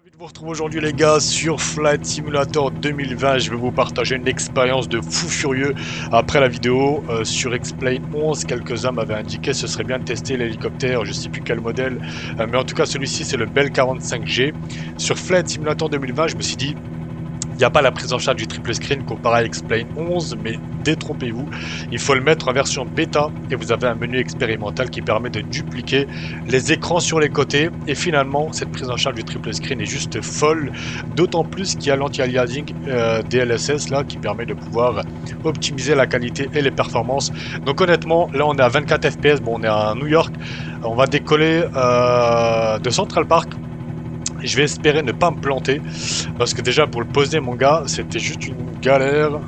Ravi de vous retrouver aujourd'hui les gars sur Flight Simulator 2020. Je vais vous partager une expérience de fou furieux. Après la vidéo sur Explain 11, quelques-uns m'avaient indiqué que ce serait bien de tester l'hélicoptère, je sais plus quel modèle, mais en tout cas celui-ci c'est le Bell 45G. Sur Flight Simulator 2020, je me suis dit, il n'y a pas la prise en charge du triple screen comparé à Explain 11, mais détrompez-vous, il faut le mettre en version bêta et vous avez un menu expérimental qui permet de dupliquer les écrans sur les côtés. Et finalement, cette prise en charge du triple screen est juste folle, d'autant plus qu'il y a l'anti-aliasing DLSS là qui permet de pouvoir optimiser la qualité et les performances. Donc honnêtement, là on est à 24 FPS, bon on est à New York, on va décoller de Central Park. Je vais espérer ne pas me planter parce que déjà pour le poser mon gars c'était juste une galère.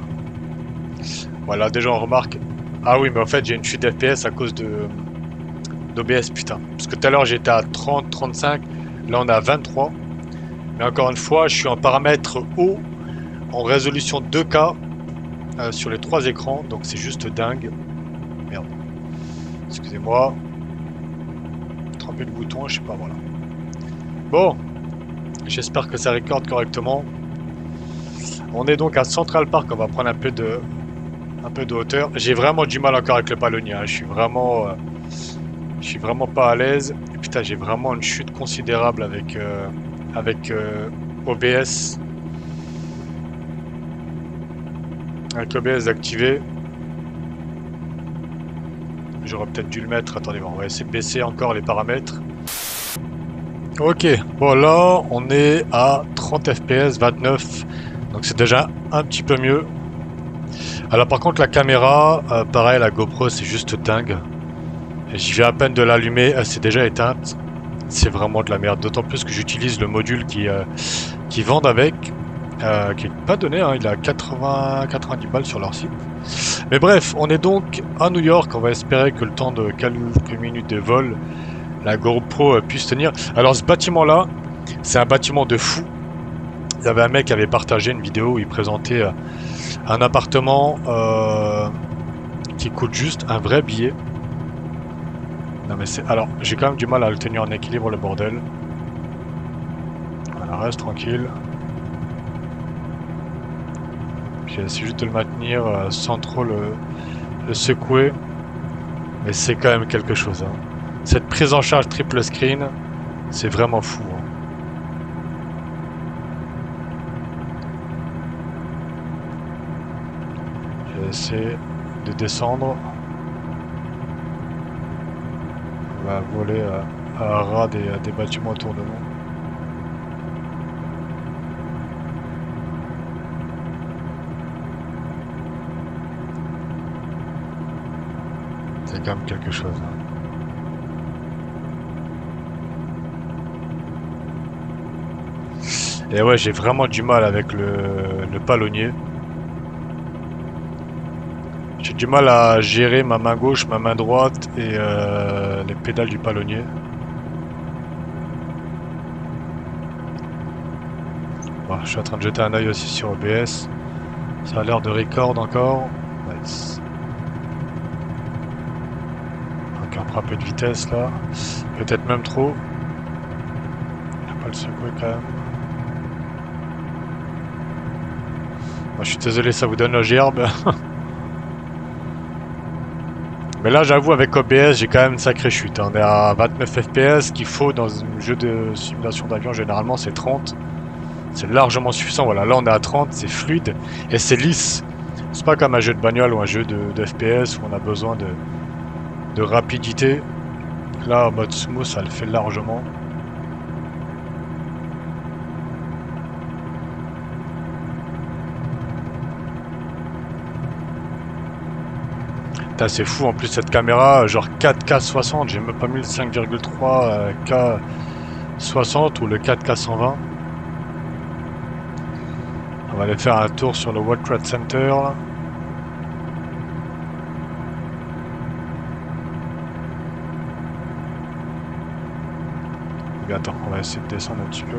Voilà, déjà on remarque. Ah oui, mais en fait j'ai une chute d'FPS à cause d'OBS, putain. Parce que tout à l'heure j'étais à 30, 35, là on est à 23. Mais encore une fois, je suis en paramètre haut en résolution 2K sur les 3 écrans, donc c'est juste dingue. Merde. Excusez-moi. Tremper le bouton, je sais pas, voilà. Bon. J'espère que ça recorde correctement. On est donc à Central Park, on va prendre un peu de hauteur. J'ai vraiment du mal encore avec le palonnier, hein. Je suis vraiment pas à l'aise. Et putain, j'ai vraiment une chute considérable avec OBS. Avec OBS activé. J'aurais peut-être dû le mettre. Attendez, on va essayer de baisser encore les paramètres. Ok, bon là on est à 30 fps, 29, donc c'est déjà un petit peu mieux. Alors par contre la caméra, pareil la GoPro c'est juste dingue. J'y viens à peine de l'allumer, elle s'est déjà éteinte. C'est vraiment de la merde, d'autant plus que j'utilise le module qui vendent avec, qui n'est pas donné, hein, il a 90 balles sur leur site. Mais bref, on est donc à New York, on va espérer que le temps de quelques minutes de vol, la GoPro puisse tenir. Alors ce bâtiment là, c'est un bâtiment de fou. Il y avait un mec qui avait partagé une vidéo où il présentait un appartement qui coûte juste un vrai billet. Non mais c'est... Alors j'ai quand même du mal à le tenir en équilibre le bordel. Voilà, reste tranquille. J'essaie juste de le maintenir sans trop le secouer. Mais c'est quand même quelque chose, hein. Cette prise en charge triple screen, c'est vraiment fou, hein. Je vais essayer de descendre. On va voler à ras des bâtiments autour de nous. C'est quand même quelque chose, hein. Et ouais, j'ai vraiment du mal avec le palonnier. J'ai du mal à gérer ma main gauche, ma main droite et les pédales du palonnier. Bon, je suis en train de jeter un œil aussi sur OBS. Ça a l'air de record encore. Nice. Donc on prend un peu de vitesse là. Peut-être même trop. Il ne faut pas le secouer quand même. Moi, je suis désolé, ça vous donne la gerbe. Mais là, j'avoue, avec OBS, j'ai quand même une sacrée chute. On est à 29 FPS, qu'il faut dans un jeu de simulation d'avion, généralement, c'est 30. C'est largement suffisant. Voilà, là, on est à 30, c'est fluide et c'est lisse. C'est pas comme un jeu de bagnole ou un jeu de FPS où on a besoin de rapidité. Là, en mode smooth, ça le fait largement. C'est fou en plus cette caméra, genre 4K 60, j'ai même pas mis le 5,3 K 60 ou le 4K 120. On va aller faire un tour sur le World Trade Center. Mais attends, on va essayer de descendre un petit peu.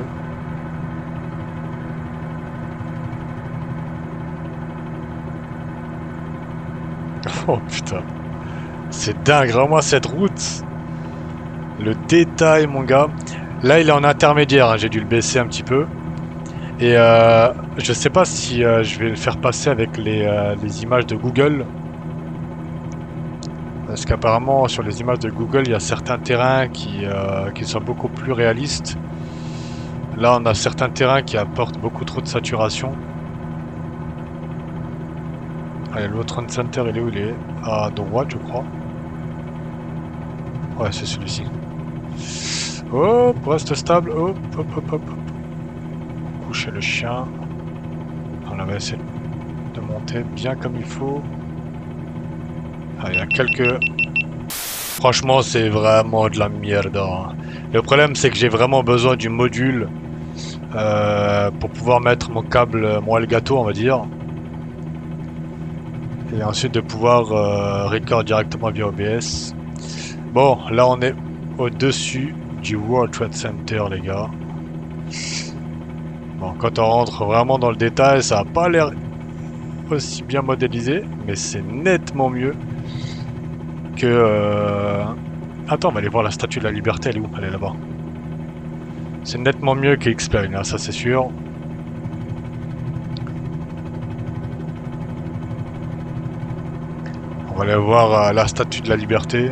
Oh putain, c'est dingue, vraiment cette route. Le détail mon gars. Là, il est en intermédiaire, hein, j'ai dû le baisser un petit peu. Et je sais pas si je vais le faire passer avec les images de Google. Parce qu'apparemment, sur les images de Google, il y a certains terrains qui sont beaucoup plus réalistes. Là, on a certains terrains qui apportent beaucoup trop de saturation. Allez, le Trend Center, il est où? Il est à droite, je crois. Ouais, c'est celui-ci. Hop, reste stable. Hop, hop, hop, hop. Coucher le chien. On va essayer de monter bien comme il faut. Ah, il y a quelques... Franchement, c'est vraiment de la merde, hein. Le problème, c'est que j'ai vraiment besoin du module pour pouvoir mettre mon câble, mon Elgato, on va dire. Et ensuite de pouvoir record directement via OBS. Bon, là, on est au-dessus du World Trade Center, les gars. Bon, quand on rentre vraiment dans le détail, ça n'a pas l'air aussi bien modélisé, mais c'est nettement mieux que... Attends, on va aller voir la Statue de la Liberté, elle est où? Elle est là-bas. C'est nettement mieux que X-Plane, hein, ça c'est sûr. On va aller voir la Statue de la Liberté.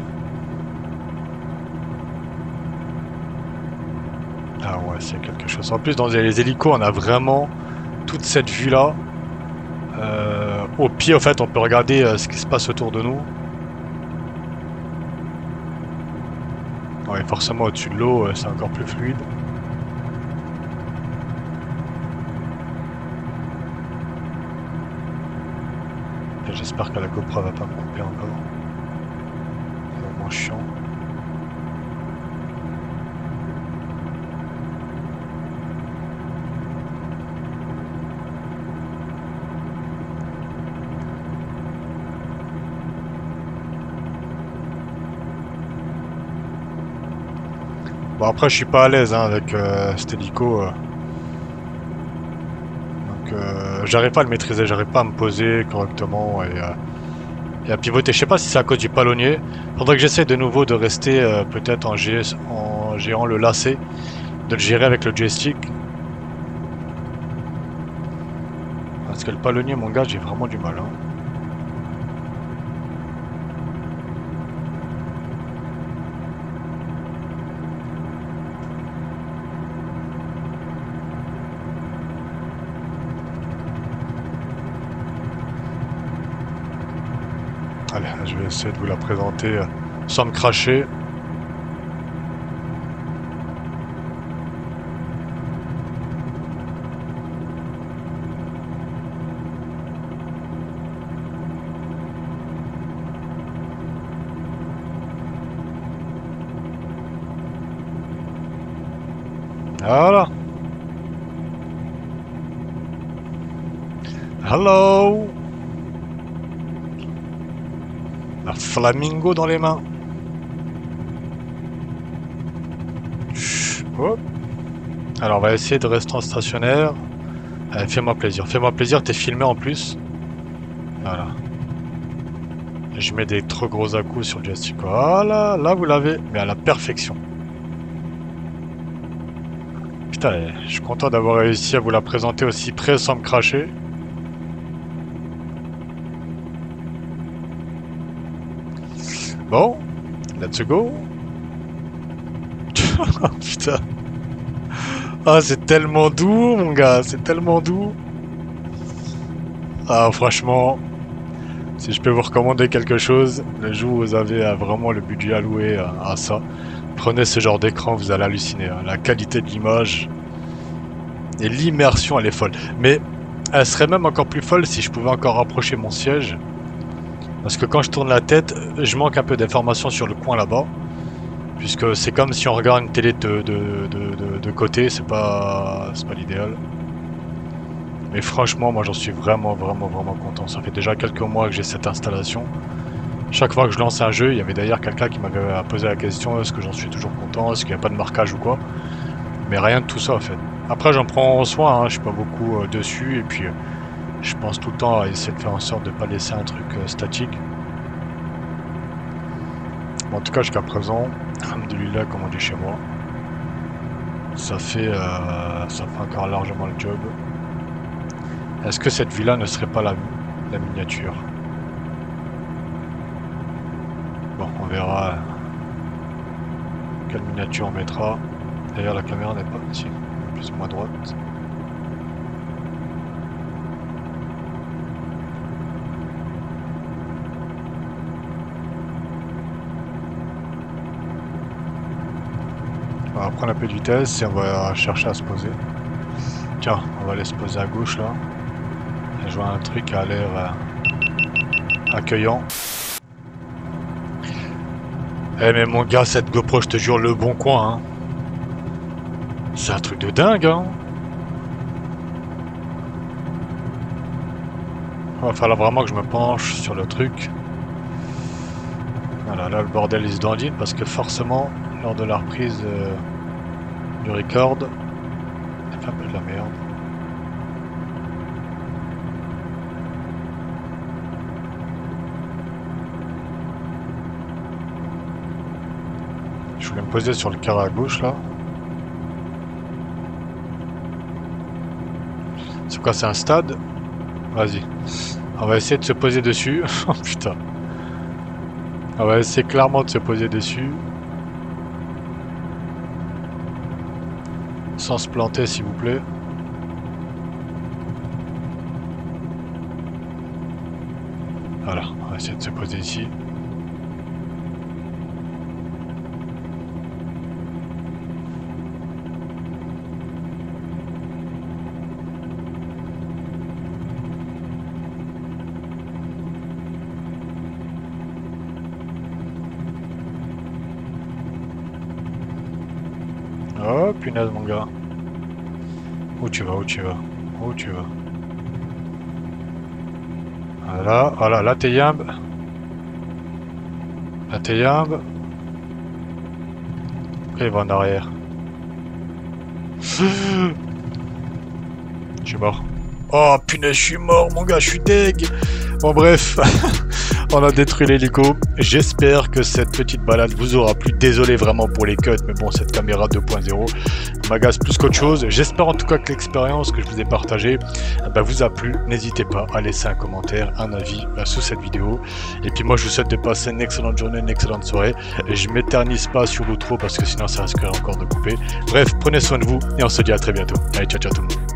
Ah ouais, c'est quelque chose. En plus, dans les hélicos, on a vraiment toute cette vue-là. Au pied, en fait, on peut regarder ce qui se passe autour de nous. Ouais, forcément, au-dessus de l'eau, c'est encore plus fluide. J'espère que la GoPro va pas me couper encore. C'est vraiment chiant. Bon, après, je suis pas à l'aise hein, avec cet hélico. Donc, j'arrive pas à le maîtriser, j'arrive pas à me poser correctement et à pivoter. Je sais pas si c'est à cause du palonnier. Faudrait que j'essaie de nouveau de rester peut-être en géant le lacet, de le gérer avec le joystick. Parce que le palonnier, mon gars, j'ai vraiment du mal. Hein. Allez, je vais essayer de vous la présenter sans me cracher. Voilà. Hello. La flamingo dans les mains. Hop. Alors on va essayer de rester en stationnaire. Fais-moi plaisir, t'es filmé en plus. Voilà. Je mets des trop gros à-coups sur le joystick. Voilà, là vous l'avez, mais à la perfection. Putain, je suis content d'avoir réussi à vous la présenter aussi près sans me cracher. Bon, let's go. Putain. Ah, c'est tellement doux, mon gars, c'est tellement doux. Ah, franchement, si je peux vous recommander quelque chose, le jour où vous avez vraiment le budget alloué à ça, prenez ce genre d'écran, vous allez halluciner. Hein. La qualité de l'image et l'immersion, elle est folle. Mais elle serait même encore plus folle si je pouvais encore rapprocher mon siège. Parce que quand je tourne la tête, je manque un peu d'informations sur le coin là-bas. Puisque c'est comme si on regarde une télé de côté, c'est pas l'idéal. Mais franchement, moi j'en suis vraiment content. Ça fait déjà quelques mois que j'ai cette installation. Chaque fois que je lance un jeu, il y avait d'ailleurs quelqu'un qui m'avait posé la question est-ce que j'en suis toujours content, est-ce qu'il n'y a pas de marquage ou quoi. Mais rien de tout ça en fait. Après j'en prends soin, hein, je suis pas beaucoup dessus et puis je pense tout le temps à essayer de faire en sorte de ne pas laisser un truc statique. Bon, en tout cas jusqu'à présent, alhamdoulilah comme on dit chez moi. Ça fait encore largement le job. Est-ce que cette villa ne serait pas la miniature? Bon, on verra quelle miniature on mettra. D'ailleurs, la caméra n'est pas ici, plus ou moins à droite. On va prendre un peu de vitesse et on va chercher à se poser. Tiens, on va aller se poser à gauche là. Et je vois un truc qui a l'air accueillant. Eh mais mon gars, cette GoPro, je te jure, le bon coin, hein. C'est un truc de dingue, hein. Il va falloir vraiment que je me penche sur le truc. Voilà, là le bordel il se dandine parce que forcément, lors de la reprise du record, il fait un peu de la merde. Je voulais me poser sur le carré à gauche là. C'est quoi, c'est un stade? Vas-y. On va essayer de se poser dessus. Oh putain. On va essayer clairement de se poser dessus. Sans se planter s'il vous plaît. Voilà, on va essayer de se poser ici. Oh punaise mon gars. Où tu vas, où tu vas, où tu vas? Voilà, voilà, là t'es yimbe. Là t'es yimbe. Après il va en arrière. Je suis mort. Oh punaise, je suis mort mon gars, je suis deg. Bon bref, on a détruit l'hélico. J'espère que cette petite balade vous aura plu. Désolé vraiment pour les cuts, mais bon, cette caméra 2.0 m'agace plus qu'autre chose. J'espère en tout cas que l'expérience que je vous ai partagée vous a plu. N'hésitez pas à laisser un commentaire, un avis sous cette vidéo. Et puis moi je vous souhaite de passer une excellente journée, une excellente soirée. Et je m'éternise pas sur l'outro parce que sinon ça risquerait encore de couper. Bref, prenez soin de vous et on se dit à très bientôt. Allez, ciao ciao tout le monde.